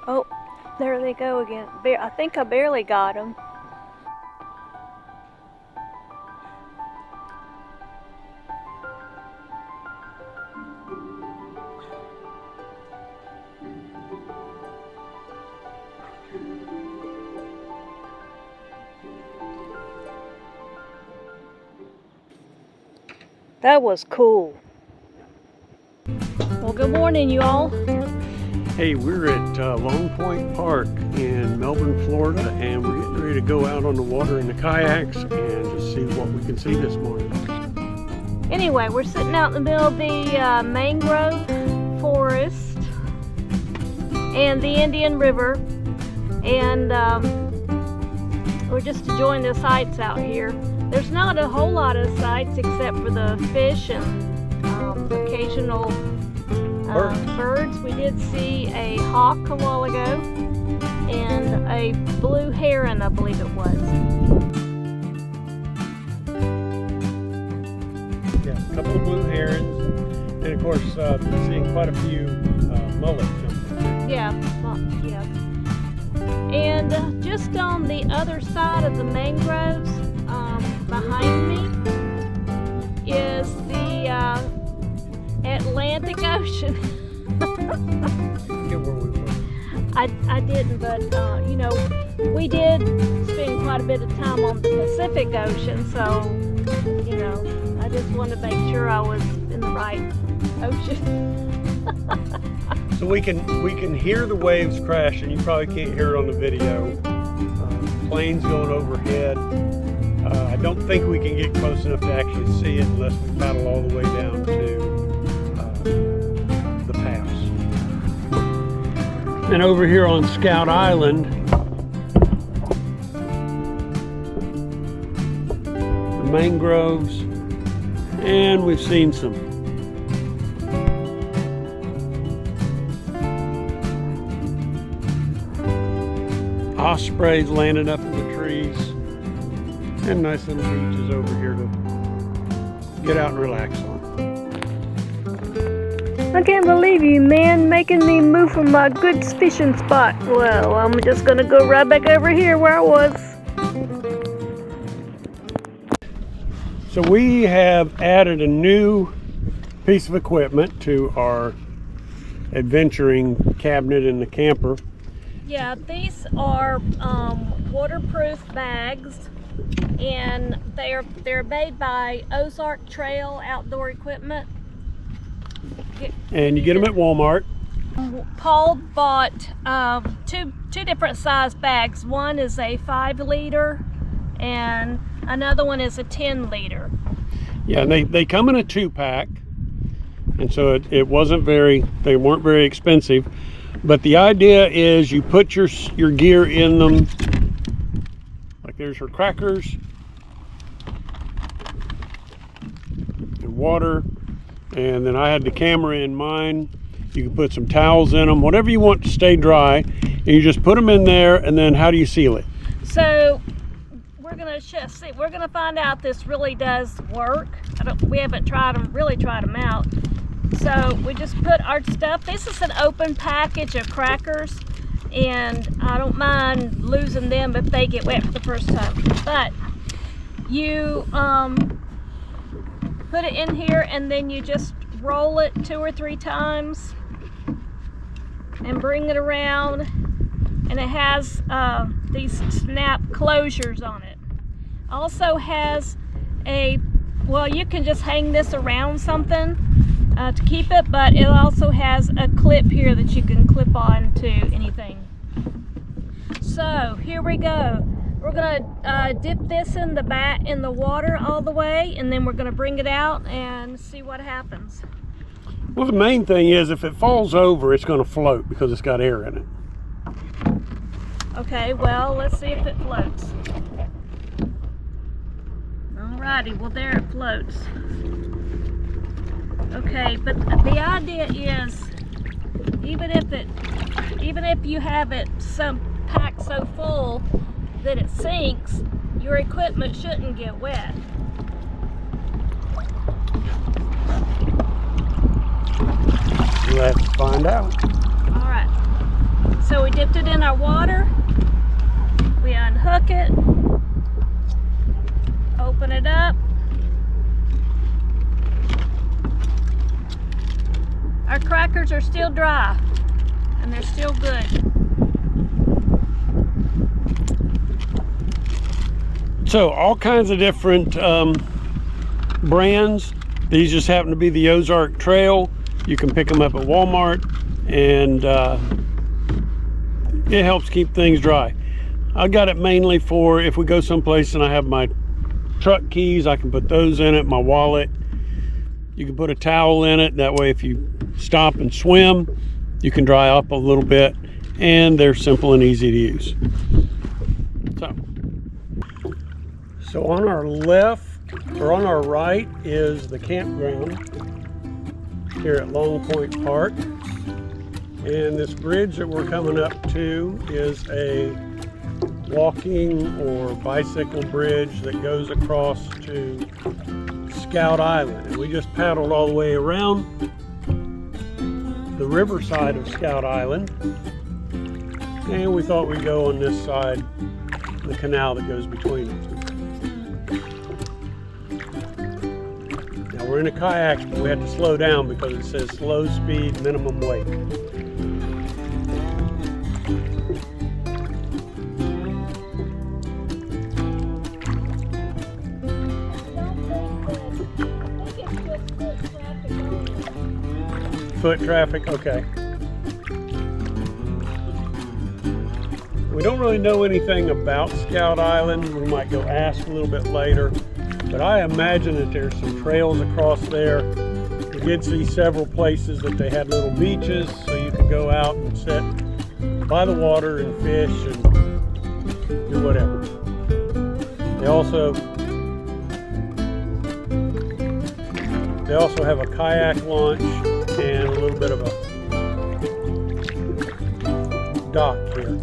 Oh, there they go again. I think I barely got them. That was cool. Well, good morning, you all. Hey, we're at Long Point Park in Melbourne, Florida, and we're getting ready to go out on the water in the kayaks and just see what we can see this morning. Anyway, we're sitting out in the middle of the mangrove forest and the Indian River, and we're just enjoying the sights out here. There's not a whole lot of sights except for the fish and occasional birds. We did see a hawk a while ago and a blue heron, I believe it was. Yeah, a couple of blue herons, and of course seeing quite a few mullets jumping. Yeah. And just on the other side of the mangroves, behind me, is the Atlantic Ocean. Forget where we were. I didn't, but you know, we did spend quite a bit of time on the Pacific Ocean, so you know, I just wanted to make sure I was in the right ocean. So we can hear the waves crashing. You probably can't hear it on the video. Planes going overhead. I don't think we can get close enough to actually see it unless we paddle all the way down to the pass. And over here on Scout Island, the mangroves, and we've seen some ospreys landing up in the trees, and nice little beaches over here to get out and relax on. I can't believe you, man, making me move from my good fishing spot. Well, I'm just gonna go right back over here where I was. So we have added a new piece of equipment to our adventuring cabinet in the camper. Yeah, these are waterproof bags, and they're made by Ozark Trail Outdoor Equipment. And you get them at Walmart. Paul bought two different size bags. One is a 5-liter, and another one is a 10-liter. Yeah, and they come in a 2-pack, and so they weren't very expensive. But the idea is you put your gear in them. Like there's her crackers and water, and then I had the camera in mine. You can put some towels in them, whatever you want to stay dry, and you just put them in there. And then how do you seal it? So we're gonna see. We're gonna find out this really does work. We haven't really tried them out. So we just put our stuff. This is an open package of crackers, and I don't mind losing them if they get wet for the first time. But you put it in here, and then you just roll it 2 or 3 times and bring it around, and it has these snap closures on it. Also has well, you can just hang this around something to keep it, but it also has a clip here that you can clip on to anything. So here we go. We're gonna dip this in the water all the way, and then we're gonna bring it out and see what happens. Well, the main thing is if it falls over, it's going to float because it's got air in it. Okay, well, let's see if it floats. Alrighty, well, there it floats. Okay, but the idea is, even if you have it packed so full that it sinks, your equipment shouldn't get wet. We'll have to find out. Alright, so we dipped it in our water. We unhook it, open it up. Our crackers are still dry and they're still good. So all kinds of different brands. These just happen to be the Ozark Trail. You can pick them up at Walmart, and it helps keep things dry. I got it mainly for if we go someplace and I have my truck keys, I can put those in it, my wallet. You can put a towel in it. That way if you stop and swim, you can dry up a little bit, and they're simple and easy to use. So on our left, or on our right, is the campground here at Long Point Park. And this bridge that we're coming up to is a walking or bicycle bridge that goes across to Scout Island. And we just paddled all the way around the riverside of Scout Island. And we thought we'd go on this side, the canal that goes between them. Now we're in a kayak, but we had to slow down because it says slow speed, minimum weight. Foot traffic, okay. We don't really know anything about Scout Island. We might go ask a little bit later, but I imagine that there's some trails across there. We did see several places that they had little beaches, so you could go out and sit by the water and fish and do whatever. They also have a kayak launch and a little bit of a dock here.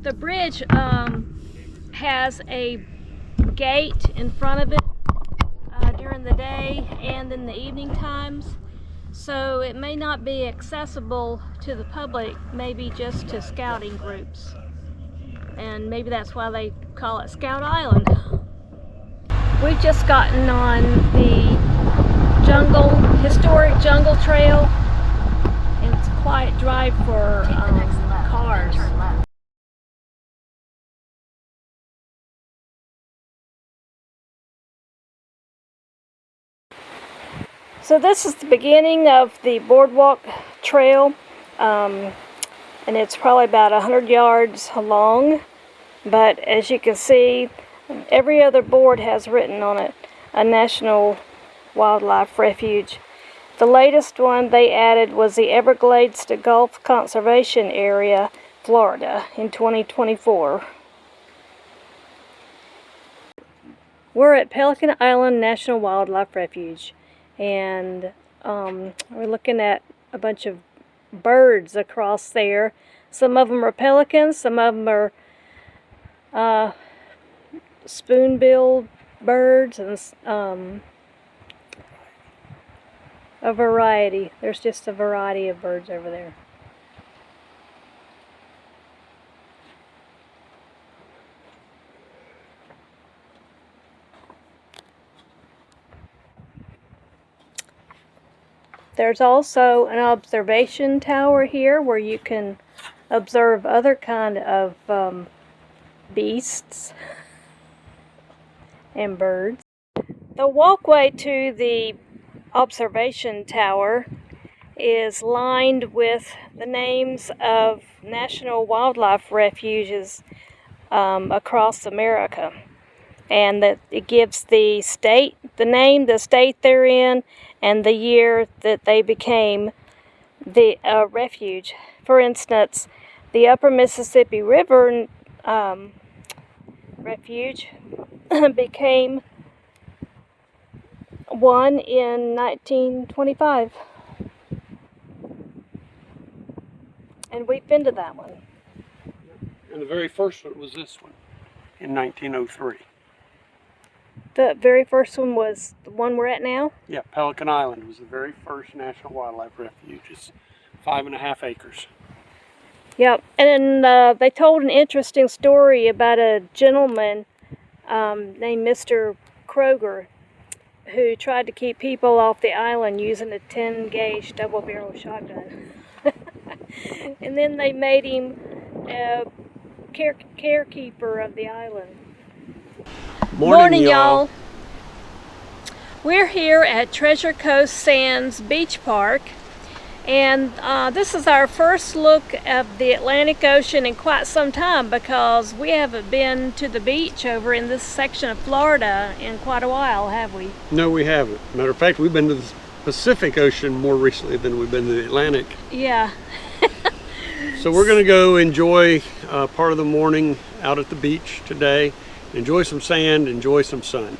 The bridge has a gate in front of it during the day and in the evening times, so it may not be accessible to the public, maybe just to scouting groups, and maybe that's why they call it Scout Island. We've just gotten on the historic jungle trail, and it's a quiet drive for cars. So this is the beginning of the boardwalk trail, and it's probably about 100 yards long, but as you can see, every other board has written on it, a National Wildlife Refuge. The latest one they added was the Everglades to Gulf Conservation Area, Florida, in 2024. We're at Pelican Island National Wildlife Refuge, and we're looking at a bunch of birds across there. Some of them are pelicans, some of them are spoon-billed birds, and a variety. There's just a variety of birds over there. There's also an observation tower here where you can observe other kind of beasts and birds. The walkway to the observation tower is lined with the names of national wildlife refuges across America, and that it gives the state, the name, the state they're in, and the year that they became the refuge. For instance, the Upper Mississippi River refuge became one in 1925. And we've been to that one. And the very first one was this one in 1903. The very first one was the one we're at now? Yeah, Pelican Island was the very first National Wildlife Refuge. It's 5.5 acres. Yep, and they told an interesting story about a gentleman named Mr. Kroger who tried to keep people off the island using a 10-gauge double-barrel shotgun. And then they made him carekeeper of the island. Morning, y'all. We're here at Treasure Coast Sands Beach Park, and this is our first look at the Atlantic Ocean in quite some time, because we haven't been to the beach over in this section of Florida in quite a while, have we? No, we haven't. Matter of fact, we've been to the Pacific Ocean more recently than we've been to the Atlantic. Yeah. So we're going to go enjoy part of the morning out at the beach today. Enjoy some sand, enjoy some sun.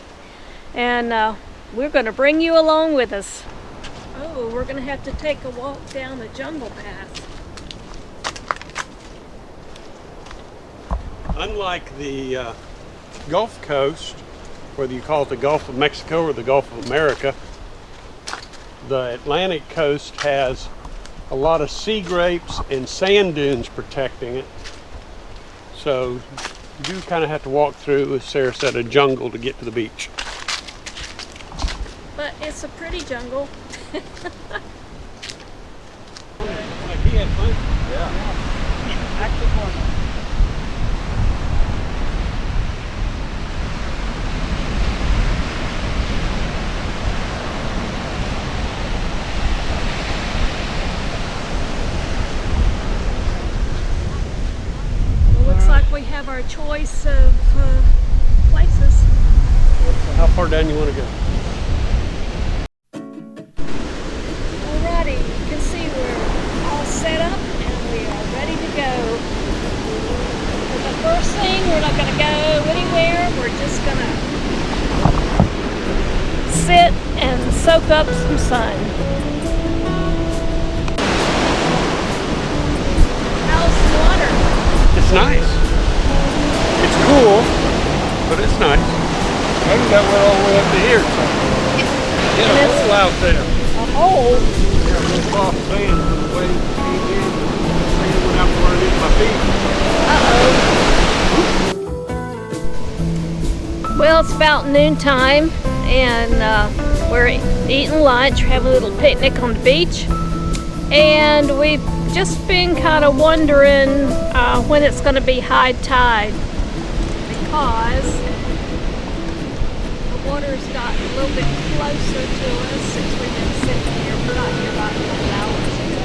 And we're going to bring you along with us. Oh, we're going to have to take a walk down the jungle path. Unlike the Gulf Coast, whether you call it the Gulf of Mexico or the Gulf of America, the Atlantic coast has a lot of sea grapes and sand dunes protecting it. So you do kind of have to walk through, as Sarah said, a jungle to get to the beach. But it's a pretty jungle. Like he had fun? Yeah. Active one. Looks like we have our choice of places. How far down you want to go? Alrighty, you can see we're all set up and we are ready to go. For the first thing, we're not going to go anywhere. We're just going to sit and soak up some sun. How's the water? It's nice. It's cool, but it's nice. I haven't got wet all the way up to here, so get a hole out there. A hole? Yeah, the soft sand from the waves came in. Sand went out where it hit my feet. Uh-oh. Well, it's about noontime, and we're eating lunch, having a little picnic on the beach, and we've just been kind of wondering when it's going to be high tide, because the water's gotten a little bit closer to us since we've been sitting here. We got here about a couple hours ago.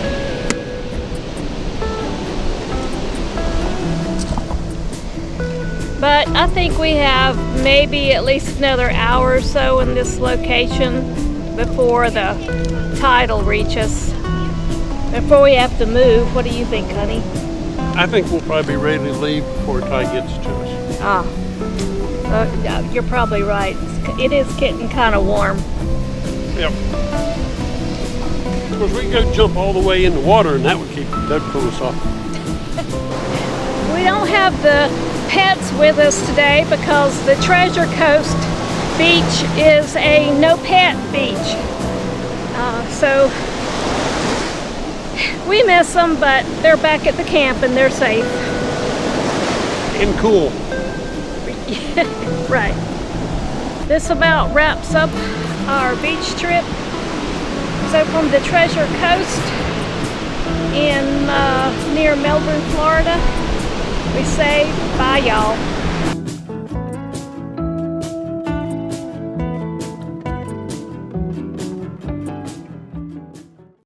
But I think we have maybe at least another hour or so in this location before the tide will reach us. Before we have to move. What do you think, honey? I think we'll probably be ready to leave before the tide gets to us. Ah, you're probably right. It is getting kind of warm. Yep. Of course, we can go jump all the way in the water, and that'd pull us off. We don't have the pets with us today because the Treasure Coast beach is a no pet beach. So we miss them, but they're back at the camp and they're safe. And cool. Right. This about wraps up our beach trip. So from the Treasure Coast in near Melbourne, Florida, we say bye, y'all.